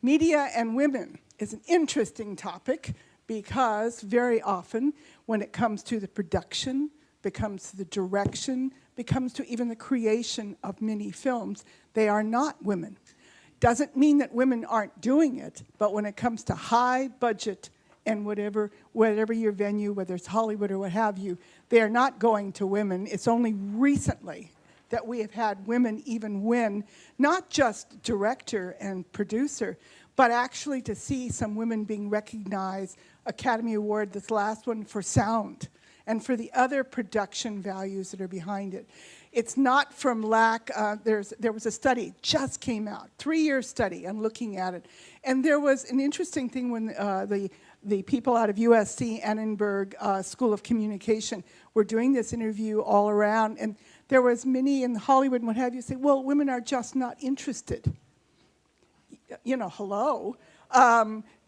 Media and women is an interesting topic because very often when it comes to the production, it comes to the direction, it comes to even the creation of many films, they are not women. Doesn't mean that women aren't doing it, but when it comes to high budget and whatever your venue, whether it's Hollywood or what have you, they are not going to women. It's only recently that we have had women even win, not just director and producer, but actually to see some women being recognized, Academy Award, this last one, for sound, and for the other production values that are behind it. It's not from lack. There was a study, just came out, 3-year study, I'm looking at it. And there was an interesting thing when the people out of USC Annenberg School of Communication were doing this interview all around, and there was many in Hollywood and what have you say, well, women are just not interested. You know, hello.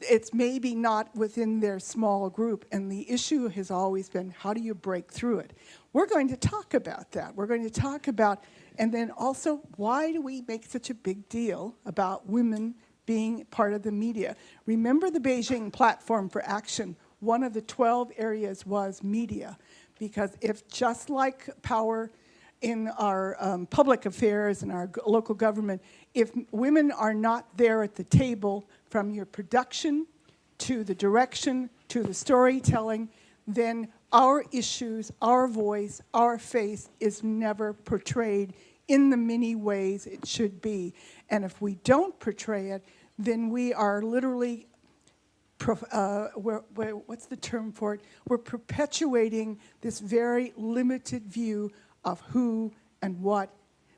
It's maybe not within their small group, and the issue has always been, how do you break through it? We're going to talk about that. We're going to talk about, and then also, why do we make such a big deal about women being part of the media? Remember the Beijing Platform for Action, one of the 12 areas was media, because if just like power in our public affairs and our local government, if women are not there at the table from your production to the direction to the storytelling, then our issues, our voice, our face is never portrayed in the many ways it should be. And if we don't portray it, then we are literally, what's the term for it? We're perpetuating this very limited view of who and what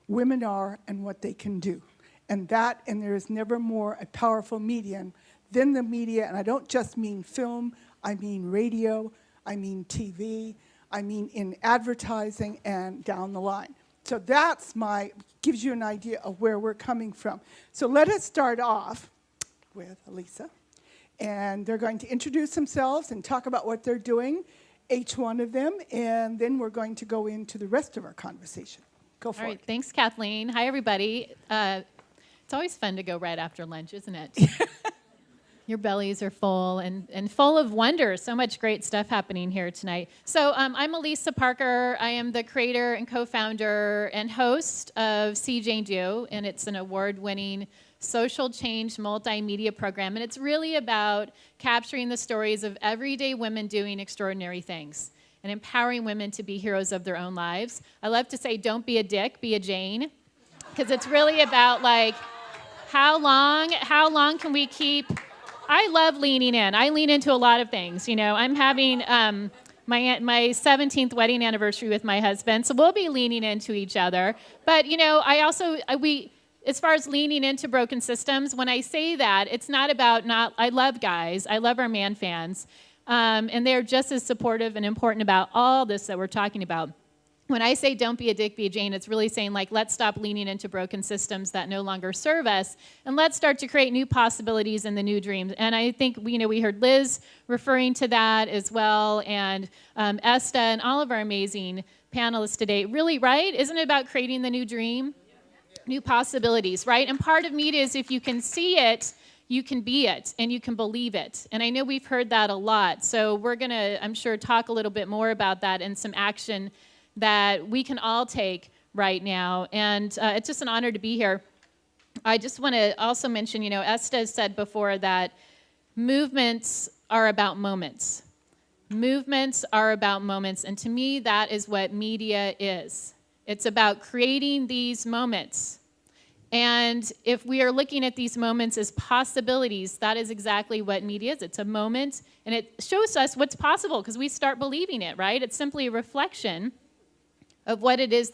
women are and what they can do. And there is never more a powerful medium than the media, and I don't just mean film, I mean radio, I mean TV, I mean in advertising and down the line. So gives you an idea of where we're coming from. So let us start off with Elisa, and they're going to introduce themselves and talk about what they're doing, each one of them, and then we're going to go into the rest of our conversation. Go for it. All right, thanks, Kathleen. Hi, everybody. It's always fun to go right after lunch, isn't it? Your bellies are full and full of wonder. So much great stuff happening here tonight. So I'm Elisa Parker. I am the creator and co-founder and host of See Jane Do, and it's an award-winning social change multimedia program. And it's really about capturing the stories of everyday women doing extraordinary things and empowering women to be heroes of their own lives. I love to say, don't be a dick, be a Jane. Because it's really about, like, how long can we keep... I love leaning in. I lean into a lot of things. You know, I'm having my 17th wedding anniversary with my husband, so we'll be leaning into each other. But, you know, as far as leaning into broken systems, when I say that, it's not about I love guys. I love our man fans. And they're just as supportive and important about all this that we're talking about. When I say don't be a dick, be a Jane, it's really saying, like, let's stop leaning into broken systems that no longer serve us, and let's start to create new possibilities and the new dreams. And I think, we heard Liz referring to that as well, and Esta and all of our amazing panelists today. Really, right? Isn't it about creating the new dream? New possibilities, right? And part of media is if you can see it, you can be it, and you can believe it. And I know we've heard that a lot. So we're going to, I'm sure, talk a little bit more about that and some action that we can all take right now. And it's just an honor to be here. I just want to also mention, Esta said before that movements are about moments. Movements are about moments. And to me, that is what media is. It's about creating these moments. And if we are looking at these moments as possibilities, that is exactly what media is. It's a moment, and it shows us what's possible because we start believing it, right? It's simply a reflection of what it is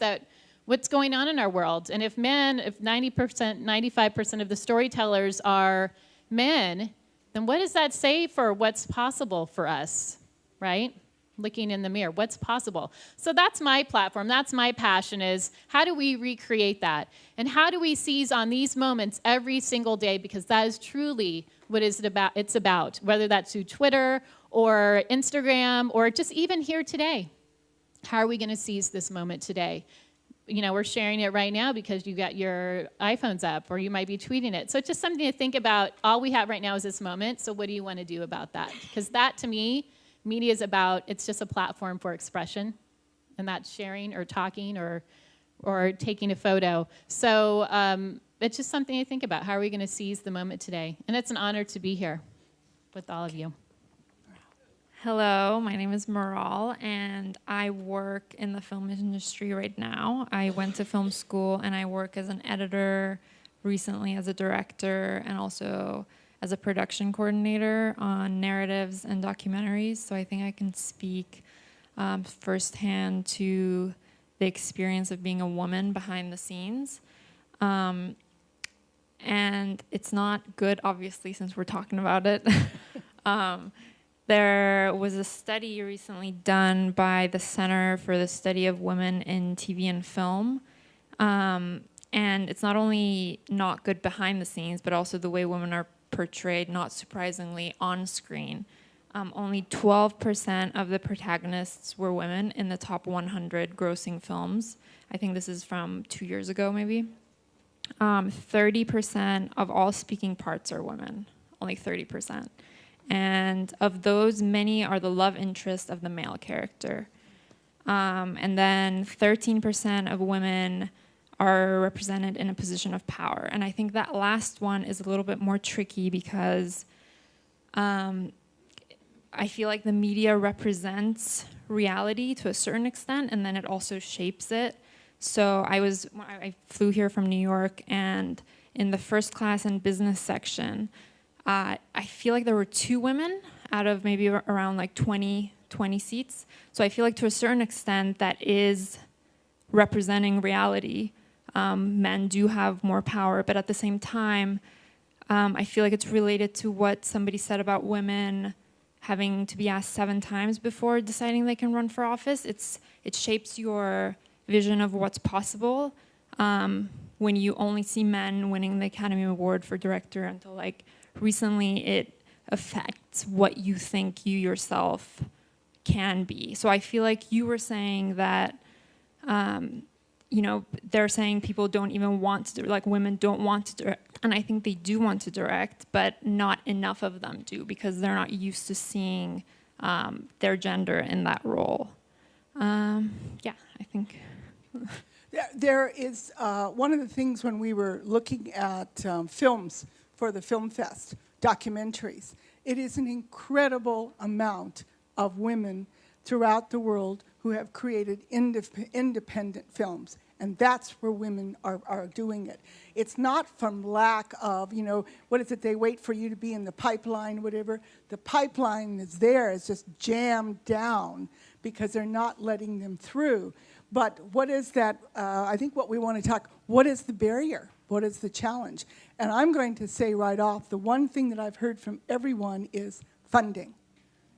what's going on in our world. And if 90%, 95% of the storytellers are men, then what does that say for what's possible for us, right? Looking in the mirror, what's possible? So that's my platform, that's my passion, is how do we recreate that? And how do we seize on these moments every single day? Because that is truly what it's about, whether that's through Twitter or Instagram or just even here today. How are we going to seize this moment today? we're sharing it right now because you got your iPhones up, or you might be tweeting it. So it's just something to think about. All we have right now is this moment. So what do you want to do about that? Because that, to me, media is about, it's just a platform for expression, and that's sharing or talking or taking a photo. So it's just something to think about. How are we going to seize the moment today? And it's an honor to be here with all of you. Hello, my name is Maral, and I work in the film industry right now. I went to film school, and I work as an editor, recently as a director, and also as a production coordinator on narratives and documentaries. So I think I can speak firsthand to the experience of being a woman behind the scenes. And it's not good, obviously, since we're talking about it. There was a study recently done by the Center for the Study of Women in TV and Film. And it's not only not good behind the scenes, but also the way women are portrayed, not surprisingly, on screen. Only 12% of the protagonists were women in the top 100 grossing films. I think this is from 2 years ago, maybe. 30% of all speaking parts are women, only 30%. And of those, many are the love interest of the male character. And then 13% of women are represented in a position of power. And I think that last one is a little bit more tricky because I feel like the media represents reality to a certain extent, and then it also shapes it. So I flew here from New York, and in the first class and business section, I feel like there were 2 women out of maybe around like 20 seats. So I feel like to a certain extent that is representing reality. Men do have more power, but at the same time, I feel like it's related to what somebody said about women having to be asked 7 times before deciding they can run for office. It shapes your vision of what's possible when you only see men winning the Academy Award for director until like recently. It affects what you think you yourself can be. So I feel like you were saying that, they're saying people don't even want to, like women don't want to direct. And I think they do want to direct, but not enough of them do because they're not used to seeing their gender in that role. I think. There is one of the things when we were looking at films for the Film Fest, documentaries, it is an incredible amount of women throughout the world who have created independent films. And that's where women are doing it. It's not from lack of, what is it, they wait for you to be in the pipeline, whatever. The pipeline is there, it's just jammed down because they're not letting them through. But what is that, I think what we want to talk, what is the barrier? What is the challenge? And I'm going to say right off, the one thing that I've heard from everyone is funding.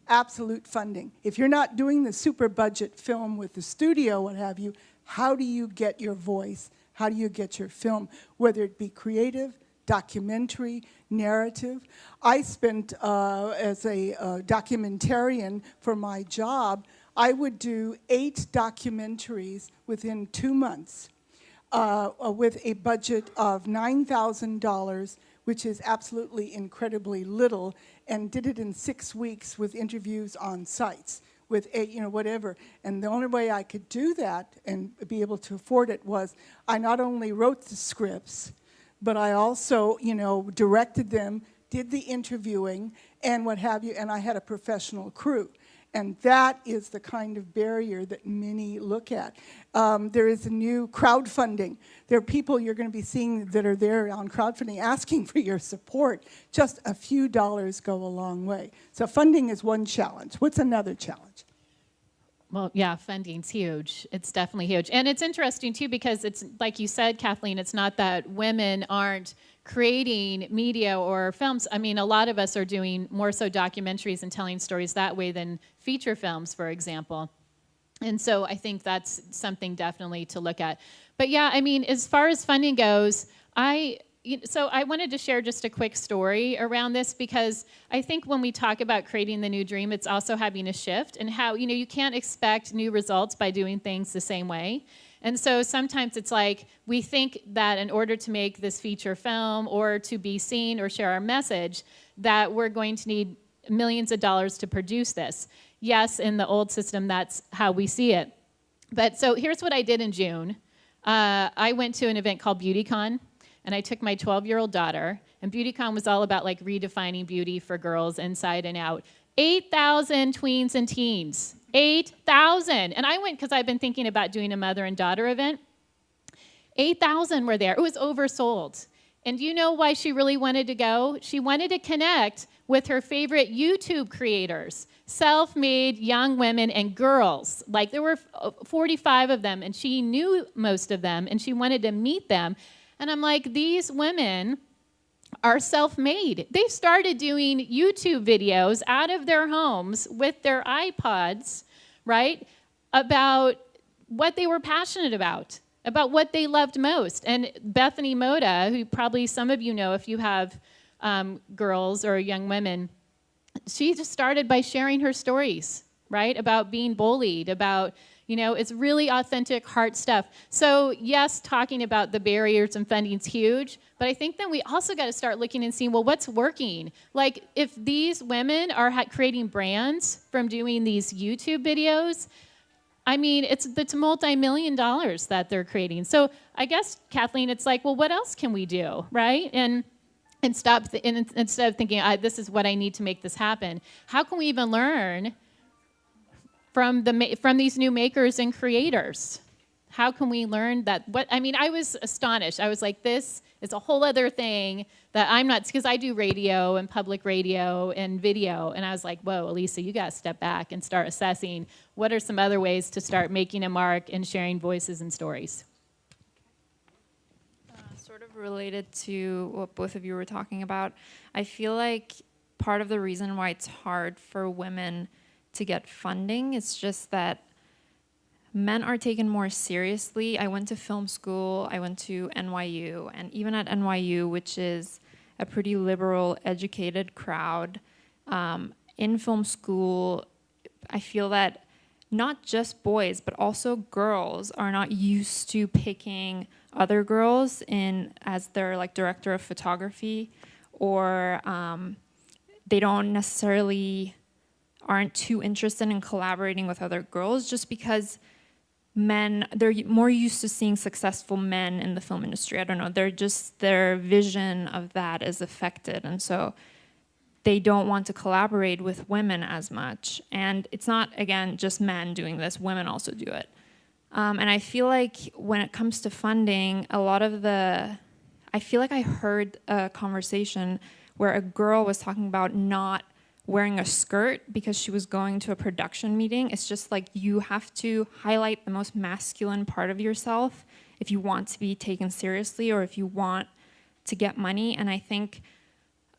Absolute funding. If you're not doing the super budget film with the studio, what have you, how do you get your voice? How do you get your film? Whether it be creative, documentary, narrative. I spent, as a documentarian for my job, I would do 8 documentaries within 2 months with a budget of $9,000, which is absolutely incredibly little, and did it in 6 weeks with interviews on sites with whatever. And the only way I could do that and be able to afford it was I not only wrote the scripts, but I also, directed them, did the interviewing, and what have you, and I had a professional crew. And that is the kind of barrier that many look at. There is a new crowdfunding. There are people you're going to be seeing that are there on crowdfunding asking for your support. Just a few dollars go a long way. So funding is one challenge. What's another challenge? Well, yeah, funding's huge. It's definitely huge. And it's interesting, too, because it's, like you said, Kathleen, it's not that women aren't creating media or films. I mean, a lot of us are doing more so documentaries and telling stories that way than feature films, for example. And so I think that's something definitely to look at. But yeah, I mean, as far as funding goes, I wanted to share just a quick story around this because I think when we talk about creating the new dream, it's also having a shift and how, you can't expect new results by doing things the same way. And so sometimes it's like we think that in order to make this feature film or to be seen or share our message, that we're going to need millions of dollars to produce this. Yes, in the old system, that's how we see it. But so here's what I did in June. I went to an event called BeautyCon, and I took my 12-year-old daughter, and BeautyCon was all about like redefining beauty for girls inside and out. 8,000 tweens and teens. 8,000. And I went because I've been thinking about doing a mother and daughter event. 8,000 were there. It was oversold. And do you know why she really wanted to go? She wanted to connect with her favorite YouTube creators, self-made young women and girls. Like there were 45 of them, and she knew most of them, and she wanted to meet them. And I'm like, these women are self-made. They started doing YouTube videos out of their homes with their iPods, right, about what they were passionate about what they loved most. And Bethany Moda, who probably some of you know if you have girls or young women, she just started by sharing her stories, right, about being bullied, about, you know, it's really authentic heart stuff. So yes, talking about the barriers and funding is huge, but I think then we also got to start looking and seeing, well, what's working? Like if these women are creating brands from doing these YouTube videos, I mean, it's multi-million dollars that they're creating. So I guess, Kathleen, it's like, well, what else can we do, right? And instead of thinking, this is what I need to make this happen, how can we even learn from these new makers and creators? How can we learn that? I was astonished. I was like, this is a whole other thing that I'm not, because I do radio and public radio and video, and I was like, whoa, Elisa, you got to step back and start assessing what are some other ways to start making a mark and sharing voices and stories. Sort of related to what both of you were talking about, I feel like part of the reason why it's hard for women to get funding is just that men are taken more seriously. I went to film school, I went to NYU, and even at NYU, which is a pretty liberal, educated crowd, in film school, I feel that not just boys, but also girls are not used to picking other girls as their like director of photography, or they don't necessarily aren't too interested in collaborating with other girls just because they're more used to seeing successful men in the film industry. I don't know, their vision of that is affected, and so they don't want to collaborate with women as much. And it's not, again, just men doing this, women also do it. And I feel like when it comes to funding, I feel like I heard a conversation where a girl was talking about not wearing a skirt because she was going to a production meeting. It's just like you have to highlight the most masculine part of yourself if you want to be taken seriously or if you want to get money. And I think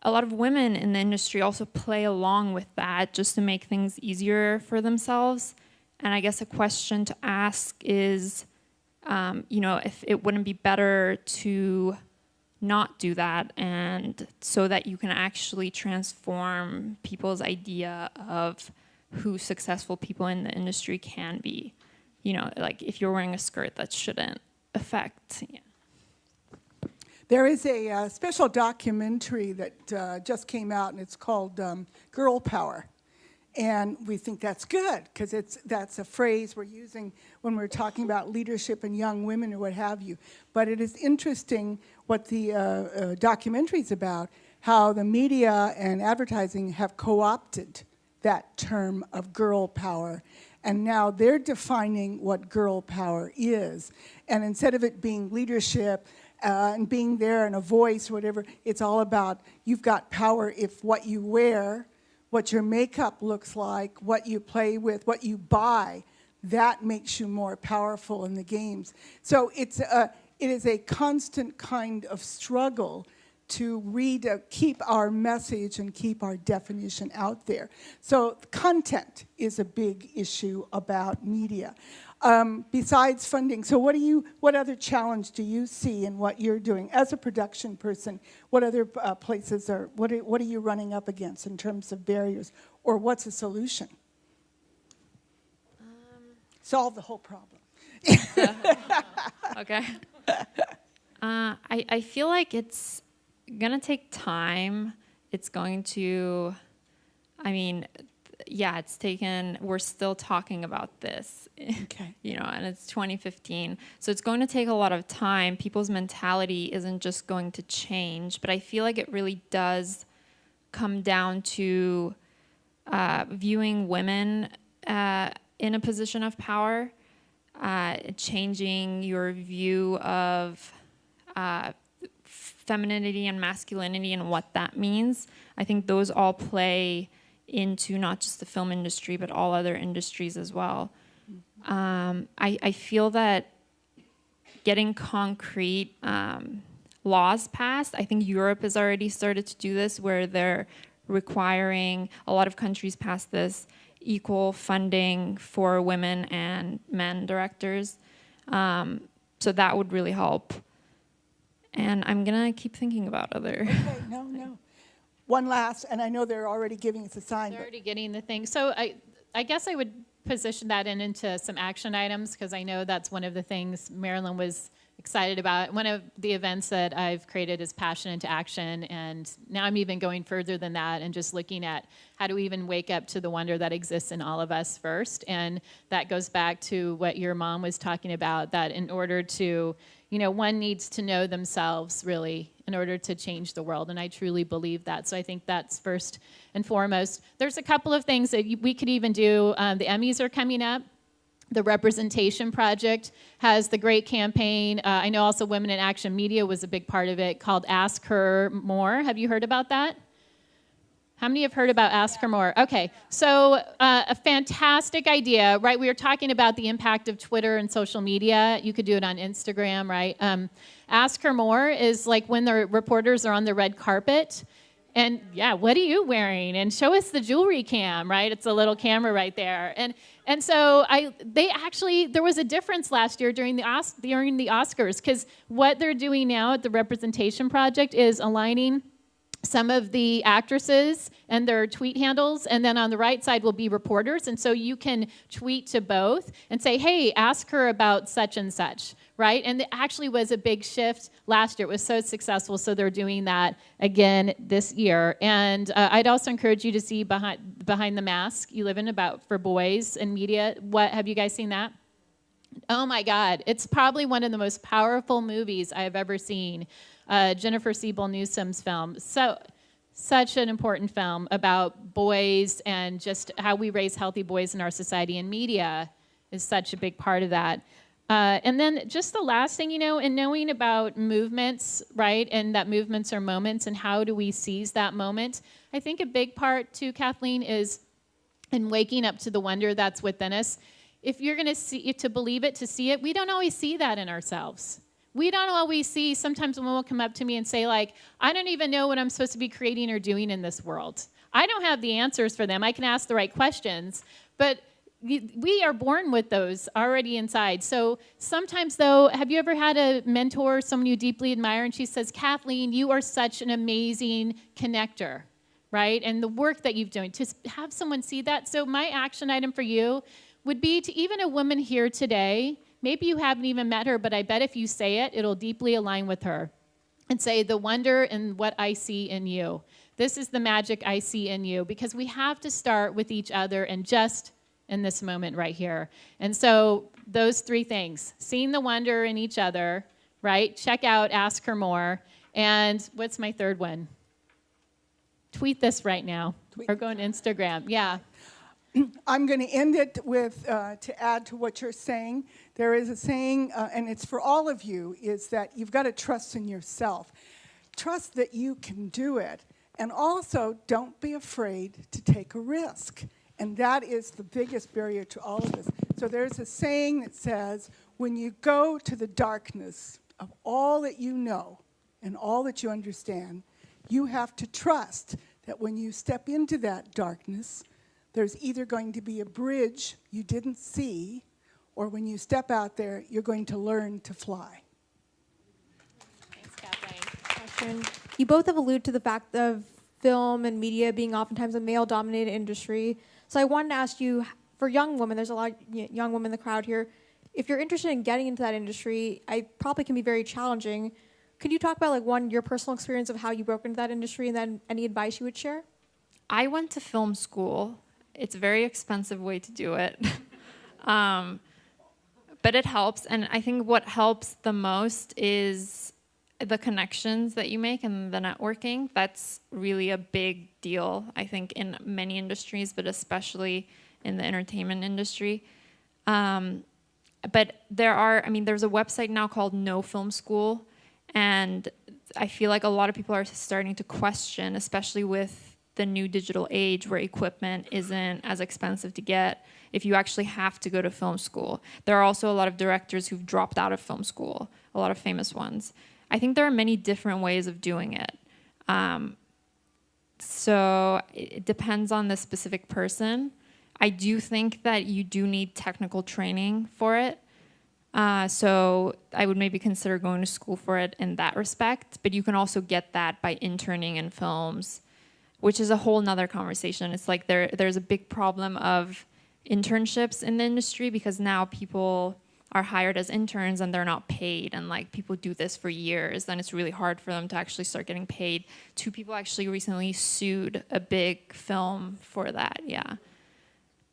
a lot of women in the industry also play along with that just to make things easier for themselves. And I guess a question to ask is, if it wouldn't be better to not do that, and so that you can actually transform people's idea of who successful people in the industry can be. You know, like if you're wearing a skirt, that shouldn't affect. Yeah. There is a special documentary that just came out, and it's called Girl Power. And we think that's good, because that's a phrase we're using when we're talking about leadership and young women or what have you. But it is interesting what the documentary is about, how the media and advertising have co-opted that term of girl power. And now they're defining what girl power is. And instead of it being leadership and being there and a voice, whatever, it's all about you've got power if what you wear, what your makeup looks like, what you play with, what you buy, that makes you more powerful in the games. So it is a constant kind of struggle to keep our message and keep our definition out there. So content is a big issue about media. Besides funding, so what other challenge do you see in what you're doing as a production person? What other what are you running up against in terms of barriers, or what's a solution? Solve the whole problem. Okay. I feel like it's gonna take time. It's going to, I mean, yeah, it's taken, we're still talking about this, Okay. you know, and it's 2015. So it's going to take a lot of time. People's mentality isn't just going to change, but I feel like it really does come down to viewing women in a position of power, changing your view of femininity and masculinity and what that means. I think those all play into not just the film industry, but all other industries as well. I feel that getting concrete laws passed, I think Europe has already started to do this, where they're requiring, a lot of countries passed this, equal funding for women and men directors. So that would really help. And I'm gonna keep thinking about other. Okay, no. One last, and I know they're already giving us a sign. They're already getting the thing. So I guess I would position that into some action items, because I know that's one of the things Marilyn was excited about. One of the events that I've created is Passion into Action, and now I'm even going further than that and just looking at how do we even wake up to the wonder that exists in all of us first. And that goes back to what your mom was talking about, that in order to, you know, one needs to know themselves really in order to change the world, and I truly believe that. So I think that's first and foremost. There's a couple of things that we could even do. The Emmys are coming up. The Representation Project has the great campaign. I know also Women in Action Media was a big part of it, called Ask Her More. Have you heard about that? How many have heard about Ask Her More? Okay, so a fantastic idea, right? We were talking about the impact of Twitter and social media. You could do it on Instagram, right? Ask Her More is like when the reporters are on the red carpet, and yeah, what are you wearing? And show us the jewelry cam, right? It's a little camera right there. And so there was a difference last year during the Oscars, because what they're doing now at the Representation Project is aligning some of the actresses and their tweet handles, and then on the right side will be reporters, and so you can tweet to both and say, hey, ask her about such and such, right? And it actually was a big shift last year. It was so successful, so they're doing that again this year. And I'd also encourage you to see Behind the Mask, You Live in, about for boys in media. What, have you guys seen that? Oh my God, it's probably one of the most powerful movies I have ever seen. Jennifer Siebel Newsom's film. So, such an important film about boys and just how we raise healthy boys in our society, and media is such a big part of that. And then just the last thing, you know, in knowing about movements, right, and that movements are moments, and how do we seize that moment? I think a big part, too, Kathleen, is in waking up to the wonder that's within us. If you're going to see, to believe it, to see it, we don't always see that in ourselves. We don't always see, sometimes women will come up to me and say, like, I don't even know what I'm supposed to be creating or doing in this world. I don't have the answers for them. I can ask the right questions, but we are born with those already inside. So sometimes, though, have you ever had a mentor, someone you deeply admire, and she says, Kathleen, you are such an amazing connector, right? And the work that you've done, to have someone see that. So my action item for you would be to even a woman here today, maybe you haven't even met her, but I bet if you say it, it'll deeply align with her. And say, the wonder in what I see in you. This is the magic I see in you. Because we have to start with each other and just in this moment right here. And so those three things, seeing the wonder in each other, right? Check out Ask Her More. And what's my third one? Tweet this right now. Or go on Instagram. Yeah. I'm going to end it with, to add to what you're saying, there is a saying, and it's for all of you, is that you've got to trust in yourself. Trust that you can do it. And also, don't be afraid to take a risk. And that is the biggest barrier to all of us. So there's a saying that says, when you go to the darkness of all that you know and all that you understand, you have to trust that when you step into that darkness, there's either going to be a bridge you didn't see, or when you step out there, you're going to learn to fly. Thanks, Kathleen. Question. You both have alluded to the fact of film and media being oftentimes a male-dominated industry. So I wanted to ask you, for young women, there's a lot of young women in the crowd here, if you're interested in getting into that industry, I probably can be very challenging. Could you talk about, like, one, your personal experience of how you broke into that industry, and then any advice you would share? I went to film school. It's a very expensive way to do it. But it helps. And I think what helps the most is the connections that you make and the networking. That's really a big deal, I think, in many industries, but especially in the entertainment industry. But there's a website now called No Film School, and I feel like a lot of people are starting to question, especially with the new digital age where equipment isn't as expensive to get, if you actually have to go to film school. There are also a lot of directors who've dropped out of film school, a lot of famous ones. I think there are many different ways of doing it. So it depends on the specific person. I do think that you do need technical training for it. So I would maybe consider going to school for it in that respect. But you can also get that by interning in films, which is a whole nother conversation. It's like there's a big problem of internships in the industry because now people are hired as interns and they're not paid, and like people do this for years, then it's really hard for them to actually start getting paid. 2 people actually recently sued a big film for that, yeah.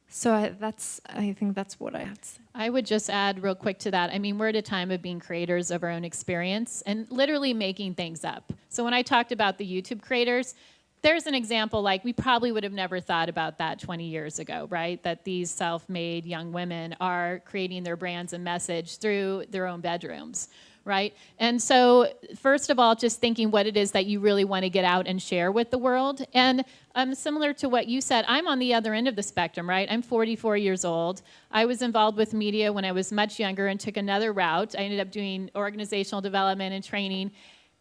So I think that's what I have to say. I would just add real quick to that. I mean, we're at a time of being creators of our own experience and literally making things up. So when I talked about the YouTube creators, there's an example, like we probably would have never thought about that 20 years ago, right? That these self-made young women are creating their brands and message through their own bedrooms, right? And so first of all, just thinking what it is that you really want to get out and share with the world. And similar to what you said, I'm on the other end of the spectrum, right? I'm 44 years old. I was involved with media when I was much younger and took another route. I ended up doing organizational development and training.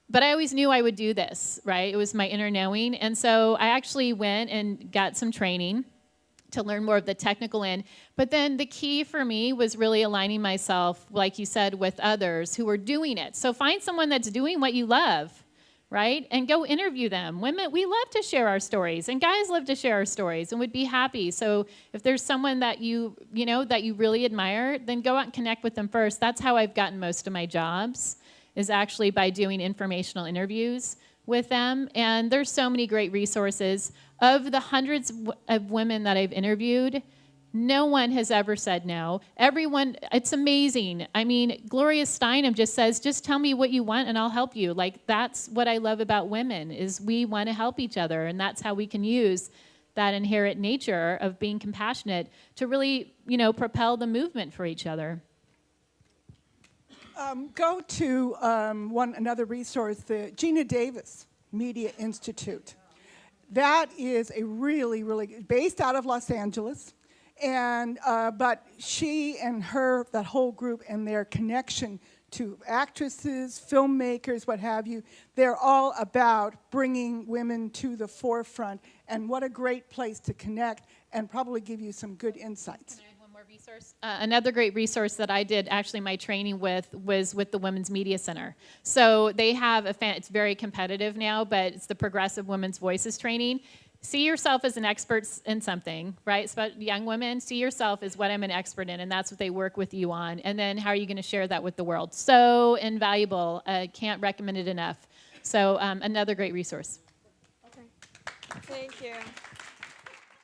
But I always knew I would do this, right? It was my inner knowing. And so I actually went and got some training to learn more of the technical end. But then the key for me was really aligning myself, like you said, with others who were doing it. So find someone that's doing what you love, right? And go interview them. Women, we love to share our stories, and guys love to share our stories and would be happy. So if there's someone that you really admire, then go out and connect with them first. That's how I've gotten most of my jobs, is actually by doing informational interviews with them. And there's so many great resources. Of the hundreds of women that I've interviewed, no one has ever said no. Everyone, it's amazing. I mean, Gloria Steinem just says, just tell me what you want and I'll help you. Like, that's what I love about women, is we want to help each other. And that's how we can use that inherent nature of being compassionate to really, propel the movement for each other. Go to another resource, the Gina Davis Media Institute. That is a really, really, based out of Los Angeles, and but she and that whole group and their connection to actresses, filmmakers, what have you, they're all about bringing women to the forefront, and what a great place to connect and probably give you some good insights. Resource. Another great resource that I did actually my training with was with the Women's Media Center. So they have it's very competitive now, but it's the Progressive Women's Voices training. See yourself as an expert in something, right? It's about young women. See yourself as what I'm an expert in, and that's what they work with you on. And then how are you going to share that with the world? So invaluable. Can't recommend it enough. So another great resource. Okay. Thank you.